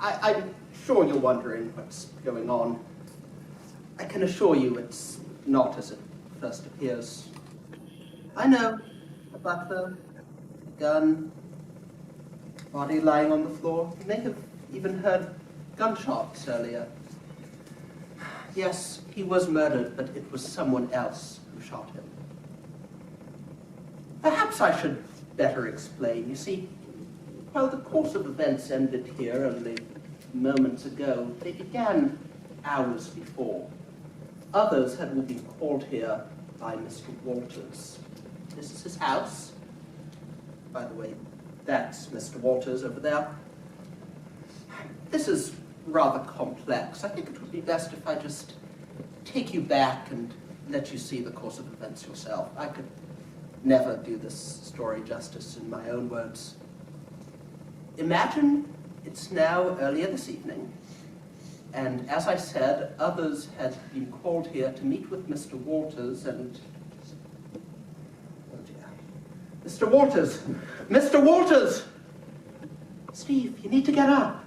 I'm sure you're wondering what's going on. I can assure you it's not as it first appears. I know, a butler, a gun, body lying on the floor. You may have even heard gunshots earlier. Yes, he was murdered, but it was someone else who shot him. Perhaps I should better explain. You see, while the course of events ended here only moments ago, they began hours before. Others had all been called here by Mr. Walters. This is his house. By the way, that's Mr. Walters over there. This is rather complex. I think it would be best if I just take you back and let you see the course of events yourself. I could never do this story justice in my own words. Imagine it's now earlier this evening, and as I said, others had been called here to meet with Mr. Walters and... Oh dear. Mr. Walters! Mr. Walters! Steve, you need to get up.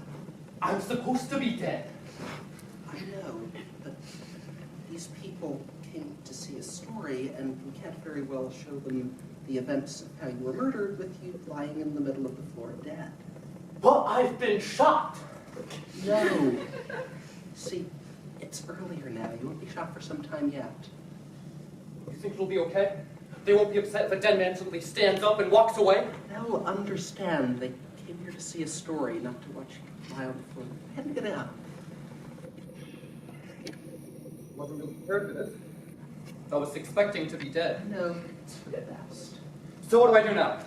I'm supposed to be dead. I know, but these people came to see a story, and we can't very well show them the events of how you were murdered with you lying in the middle of the floor dead. But I've been shot. No. See, it's earlier now. You won't be shot for some time yet. You think it'll be okay? They won't be upset if a dead man suddenly stands up and walks away? They'll understand. They came here to see a story, not to watch you lie on the floor. Go ahead and get up. Wasn't really prepared for this. I was expecting to be dead. No, it's for the best. So what do I do now?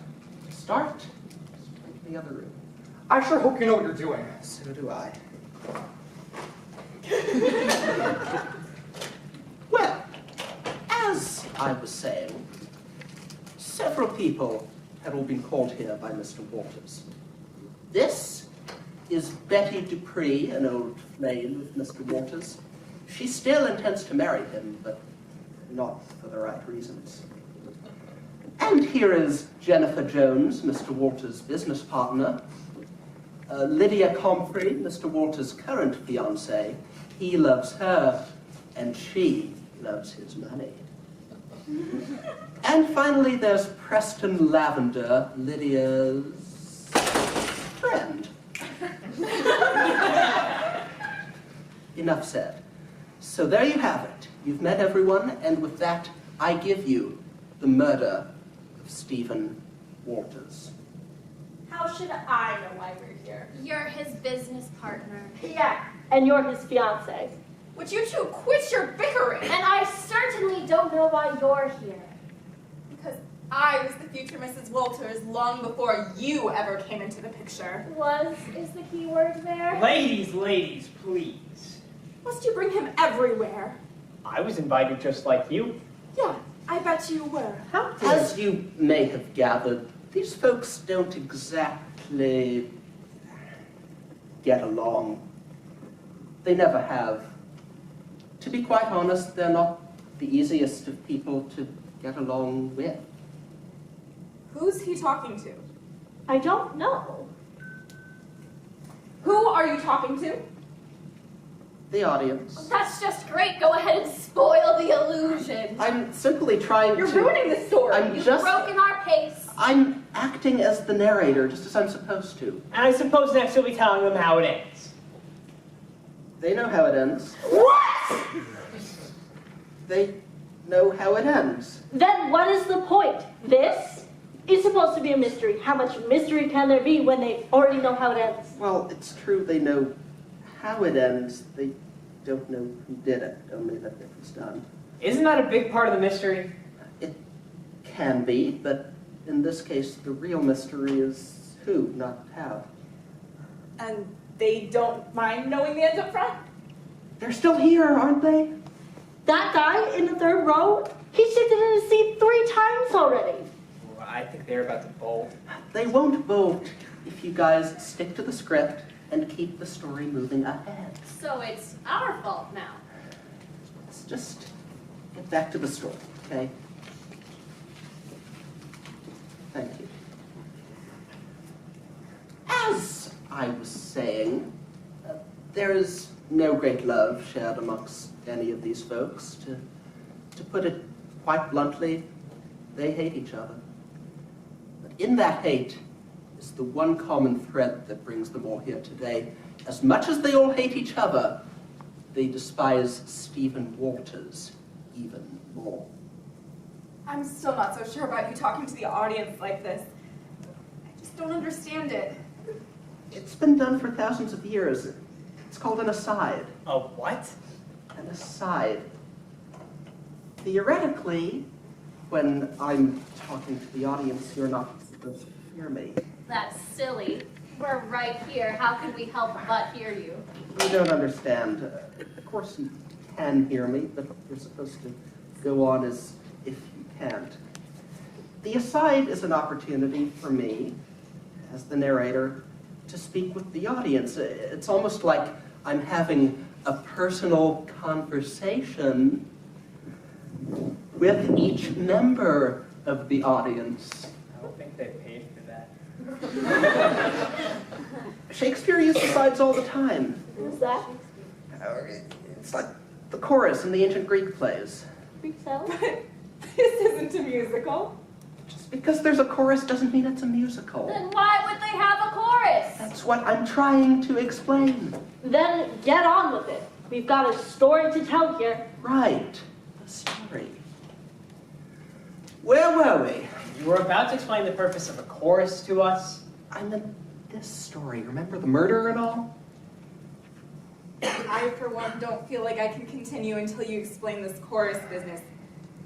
Start in the other room. I sure hope you know what you're doing. So do I. Well, as I was saying, several people had all been called here by Mr. Walters. This is Betty Dupree, an old flame of Mr. Walters. She still intends to marry him, but not for the right reasons. And here is Jennifer Jones, Mr. Walters' business partner. Lydia Comfrey, Mr. Walters' current fiancée. He loves her, and she loves his money. And finally, there's Preston Lavender, Lydia's friend. Enough said. So there you have it. You've met everyone, and with that, I give you the murder of Stephen Walters. How should I know why we're here? You're his business partner. Yeah, and you're his fiancé. Would you two quit your bickering? And I certainly don't know why you're here. Because I was the future Mrs. Walters long before you ever came into the picture. Was is the key word there? Ladies, please. Must you bring him everywhere? I was invited just like you. Yeah, I bet you were. How As you may have gathered, these folks don't exactly get along. They never have. To be quite honest, they're not the easiest of people to get along with. Who's he talking to? I don't know. Who are you talking to? The audience. That's just great. Go ahead and spoil the illusion. I'm simply trying You're to... ruining the story. You've broken our pace. I'm acting as the narrator, just as I'm supposed to. And I suppose next you'll be telling them how it ends. They know how it ends. What? They know how it ends. Then what is the point? This is supposed to be a mystery. How much mystery can there be when they already know how it ends? Well, it's true they know how it ends. They don't know who did it, only that it was done. Isn't that a big part of the mystery? It can be, but in this case, the real mystery is who, not how. And they don't mind knowing the end up front? They're still here, aren't they? That guy in the third row, he shifted in his seat 3 times already. Well, I think they're about to bolt. They won't vote if you guys stick to the script and keep the story moving ahead. So it's our fault now. Let's just get back to the story, okay? Thank you. As I was saying, There is no great love shared amongst any of these folks. To put it quite bluntly, they hate each other. But in that hate is the one common thread that brings them all here today. As much as they all hate each other, they despise Stephen Walters even more. I'm still not so sure about you talking to the audience like this. I just don't understand it. It's been done for thousands of years. It's called an aside. A what? An aside. Theoretically, when I'm talking to the audience, you're not supposed to hear me. That's silly. We're right here. How could we help but hear you? You don't understand. Of course you can hear me, but you're supposed to go on as if you can't. The aside is an opportunity for me, as the narrator, to speak with the audience. It's almost like I'm having a personal conversation with each member of the audience. I don't think they paid for that. Shakespeare used asides all the time. Who's that? It's like the chorus in the ancient Greek plays. Greek salad? But this isn't a musical. Just because there's a chorus doesn't mean it's a musical. Then why would they have a chorus? That's what I'm trying to explain. Then get on with it. We've got a story to tell here. Right. The story. Where were we? You were about to explain the purpose of a chorus to us. I meant this story. Remember the murder and all? I, for one, don't feel like I can continue until you explain this chorus business.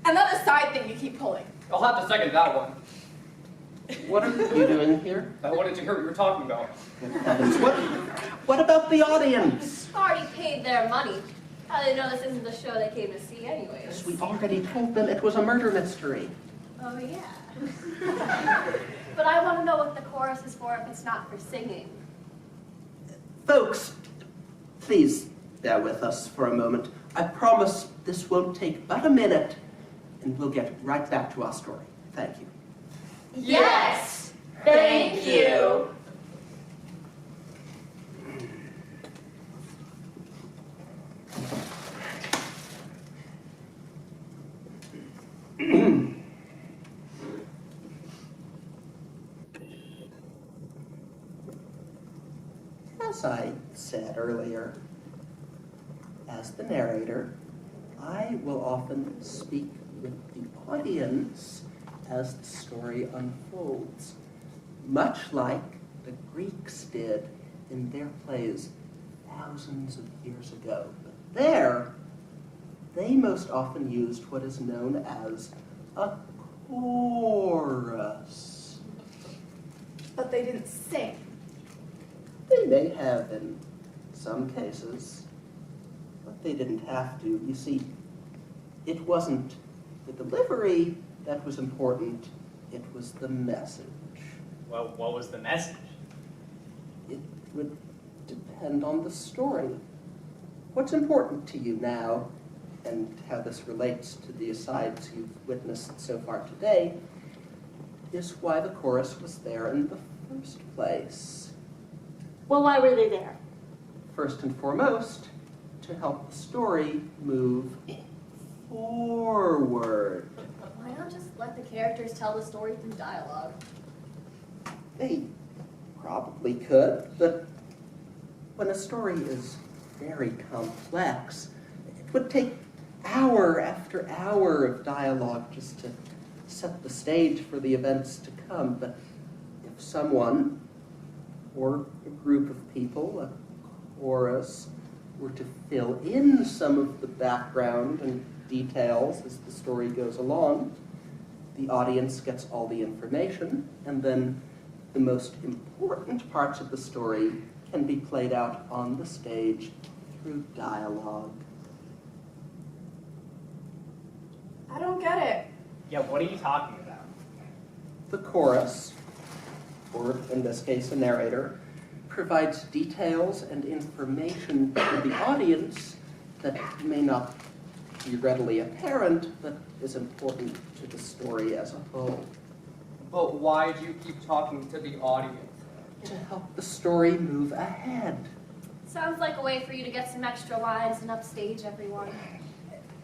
And that aside thing you keep pulling. I'll have to second that one. What are you doing here? I wanted to hear what you were talking about. Good heavens. What about the audience? Already paid their money. How do they know this isn't the show they came to see anyways? Yes, we already told them it was a murder mystery. Oh, yeah. But I want to know what the chorus is for if it's not for singing. Folks, please bear with us for a moment. I promise this won't take but a minute, and we'll get right back to our story. Thank you. Yes! Thank you. As I said earlier, as the narrator, I will often speak with the audience as the story unfolds, much like the Greeks did in their plays thousands of years ago. But there, they most often used what is known as a chorus. But they didn't sing. They may have in some cases, but they didn't have to. You see, it wasn't the delivery that was important, it was the message. Well, what was the message? It would depend on the story. What's important to you now, and how this relates to the asides you've witnessed so far today, is why the chorus was there in the first place. Well, why were they there? First and foremost, to help the story move forward. Why not just let the characters tell the story through dialogue? They probably could, but when a story is very complex, it would take hour after hour of dialogue just to set the stage for the events to come. But if someone, or a group of people, a chorus, were to fill in some of the background and details as the story goes along, the audience gets all the information, and then the most important parts of the story can be played out on the stage through dialogue. I don't get it. Yeah, what are you talking about? The chorus, or in this case a narrator, provides details and information to the audience that may not be readily apparent, but is important to the story as a whole. But why do you keep talking to the audience? To help the story move ahead. Sounds like a way for you to get some extra lines and upstage everyone.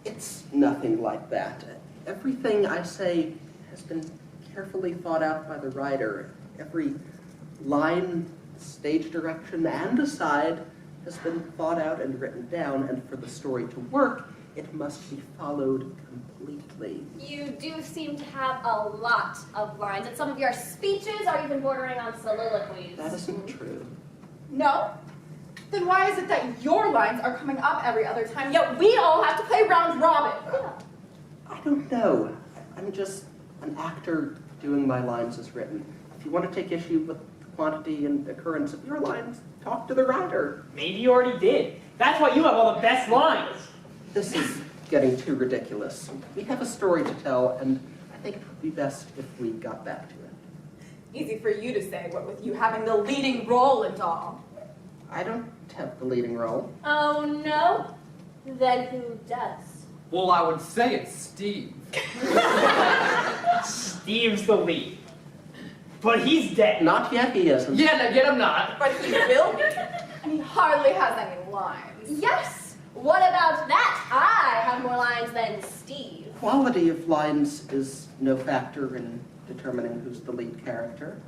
It's nothing like that. Everything I say has been carefully thought out by the writer. Every line, stage direction, and aside has been thought out and written down, and for the story to work, it must be followed completely. You do seem to have a lot of lines, and some of your speeches are even bordering on soliloquies. That isn't true. No? Then why is it that your lines are coming up every other time, yet we all have to play round robin? I don't know. I'm just an actor doing my lines as written. If you want to take issue with the quantity and occurrence of your lines, talk to the writer. Maybe you already did. That's why you have all the best lines. This is getting too ridiculous. We have a story to tell, and I think it would be best if we got back to it. Easy for you to say, what with you having the leading role and all. I don't have the leading role. Oh, no? Then who does? Well, I would say it's Steve. Steve's the lead. But he's dead. Not yet, he isn't. Yeah, no, yet I'm not. But he will be, and he hardly has any lines. Yes! What about that? I have more lines than Steve. Quality of lines is no factor in determining who's the lead character.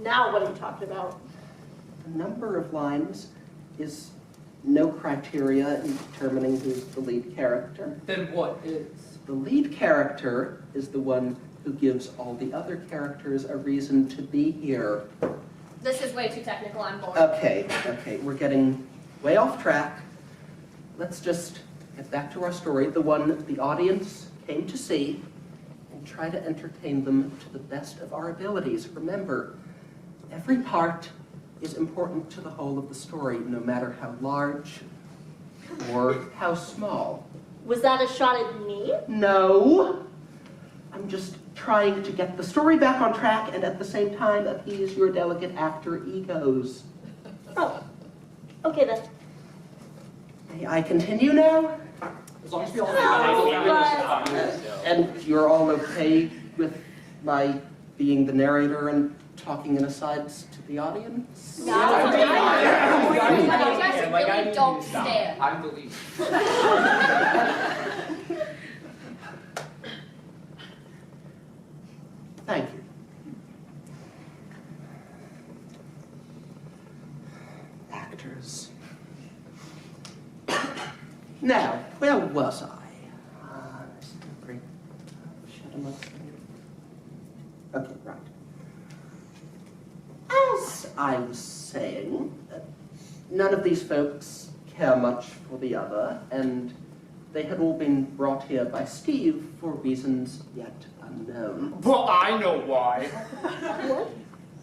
Now what are you talking about? The number of lines is no criteria in determining who's the lead character. Then what is? The lead character is the one who gives all the other characters a reason to be here. This is way too technical, I'm bored. Okay, we're getting way off track. Let's just get back to our story, the one the audience came to see, and try to entertain them to the best of our abilities. Remember, every part is important to the whole of the story, no matter how large or how small. Was that a shot at me? No, I'm just trying to get the story back on track and at the same time appease your delicate actor egos. Oh, okay then. May I continue now? As long as we all And you're all okay with my being the narrator and talking in asides to the audience? No, I My guy really needs don't to stop. stand. I'm the lead. Thank you. Actors. Now, where was I? Okay, right. As I was saying, none of these folks care much for the other, and they had all been brought here by Steve for reasons yet unknown. Well, I know why.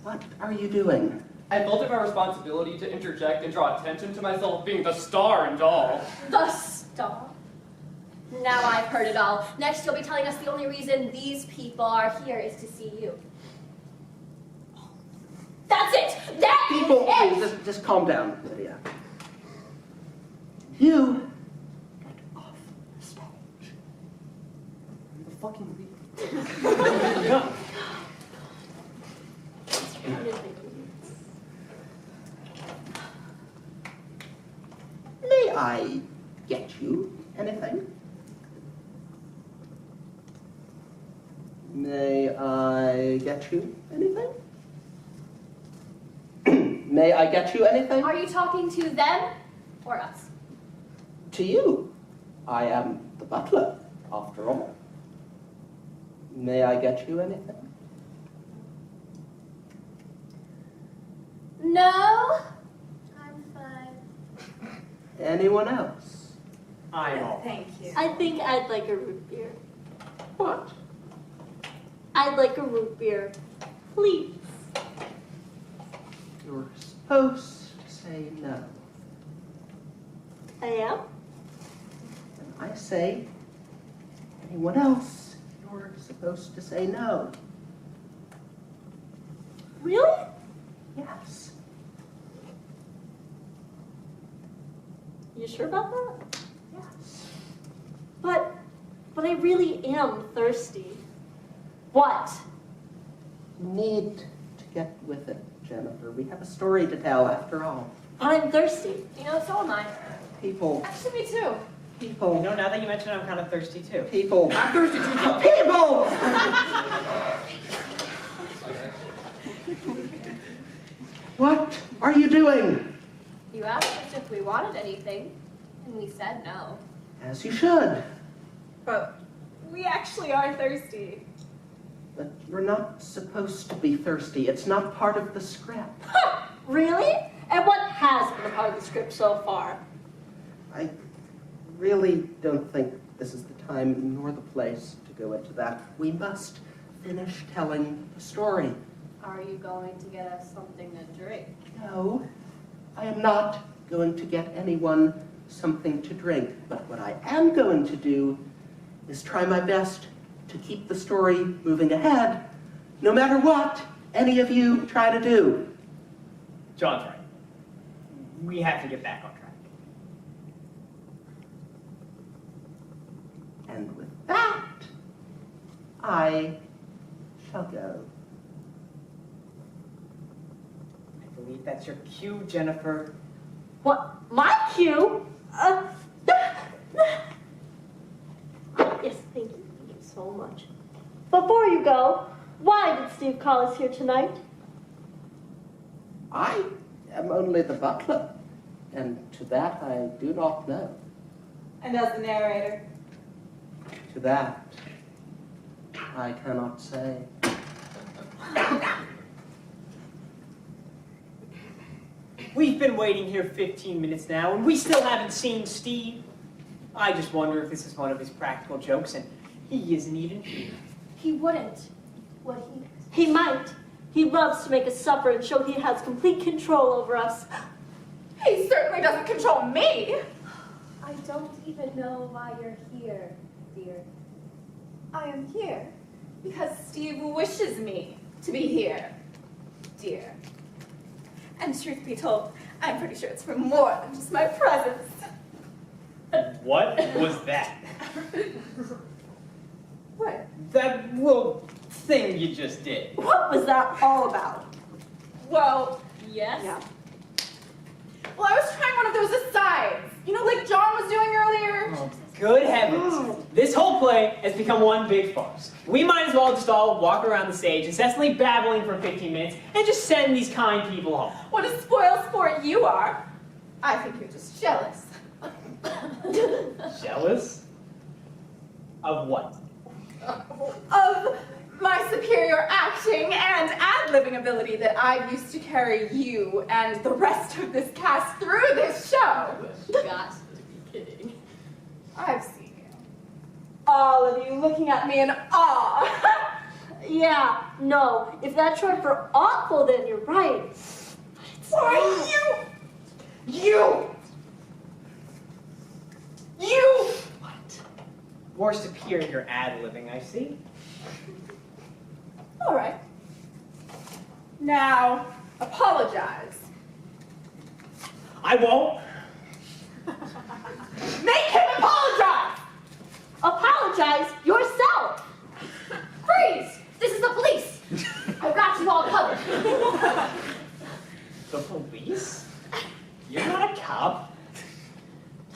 What are you doing? I felt it my responsibility to interject and draw attention to myself being the star and all. The star. Now I've heard it all. Next you'll be telling us the only reason these people are here is to see you. That's it! That is People, it! please, just calm down, Lydia. You get off the stage. I'm the fucking lead. May I get you anything? May I get you anything? May I get you anything? Are you talking to them or us? To you. I am the butler, after all. May I get you anything? No? I'm fine. Anyone else? I'm all. Thank you. I think I'd like a root beer. What? I'd like a root beer, please. You're supposed to say no. I am? And I say, anyone else, you're supposed to say no. Really? Yes. You sure about that? Yes. But I really am thirsty. What? You need to get with it. Jennifer. We have a story to tell, after all. I'm thirsty. You know, so am I. People, Actually, me too. people, now that you mention it, I'm kind of thirsty too. people, I'm thirsty too, John. people! What are you doing? You asked us if we wanted anything, and we said no. As you should. But we actually are thirsty. But you're not supposed to be thirsty. It's not part of the script. Really? And what has been a part of the script so far? I really don't think this is the time nor the place to go into that. We must finish telling the story. Are you going to get us something to drink? No, I am not going to get anyone something to drink. But what I am going to do is try my best to keep the story moving ahead, no matter what any of you try to do. John's right. We have to get back on track. And with that, I shall go. I believe that's your cue, Jennifer. What? My cue? Yes, thank you. Thank you so much. Before you go, why did Steve call us here tonight? I am only the butler, and to that I do not know. And as the narrator. To that, I cannot say. We've been waiting here 15 minutes now, and we still haven't seen Steve. I just wonder if this is one of his practical jokes, and he isn't even here. He wouldn't. Would he? He might. He loves to make us suffer and show he has complete control over us. He certainly doesn't control me. I don't even know why you're here, dear. I am here because Steve wishes me to be here, dear. And truth be told, I'm pretty sure it's for more than just my presence. What was that? What? That little thing you just did. What was that all about? Well, Yes? Yeah. well, I was trying one of those asides. You know, like John was doing earlier. Oh, good heavens. This whole play has become one big farce. We might as well just all walk around the stage, incessantly babbling for 15 minutes, and just send these kind people home. What a spoiled sport you are. I think you're just jealous. Jealous? Of what? Of my superior acting and ad-libbing ability that I used to carry you and the rest of this cast through this show. You got to be kidding. I've seen you. All of you looking at me in awe. Yeah, no. If that's short for awful, then you're right. Why, you! What? More superior ad-libbing, I see. All right. Now, apologize. I won't. Make him apologize! Apologize yourself. Freeze! This is the police! I've got you all covered. The police? You're not a cop.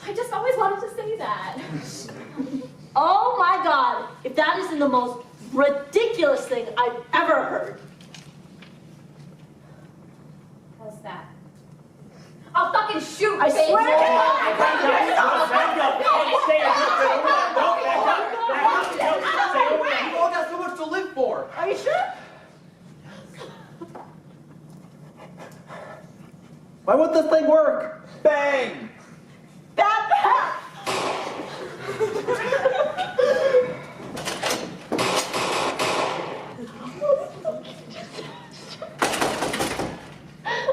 I just always wanted to say that. Oh my God, if that isn't the most ridiculous thing I've ever heard. How's that? I'll fucking shoot, I baby. swear to God. You all got so much to live for. Are you sure? Why would this thing work? Bang! That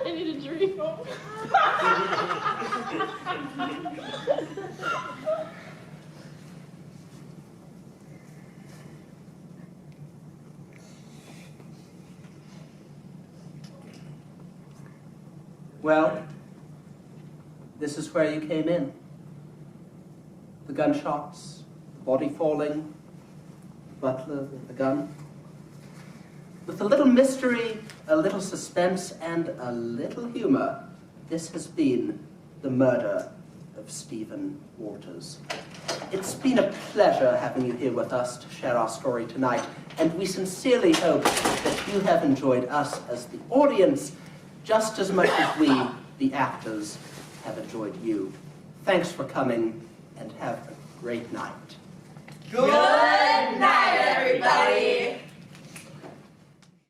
I need a drink. Well, this is where you came in. The gunshots, the body falling, the butler with the gun. With a little mystery a little suspense, and a little humor, this has been The Murder of Stephen Walters. It's been a pleasure having you here with us to share our story tonight, and we sincerely hope that you have enjoyed us as the audience just as much as we, the actors, have enjoyed you. Thanks for coming, and have a great night. Good night, everybody.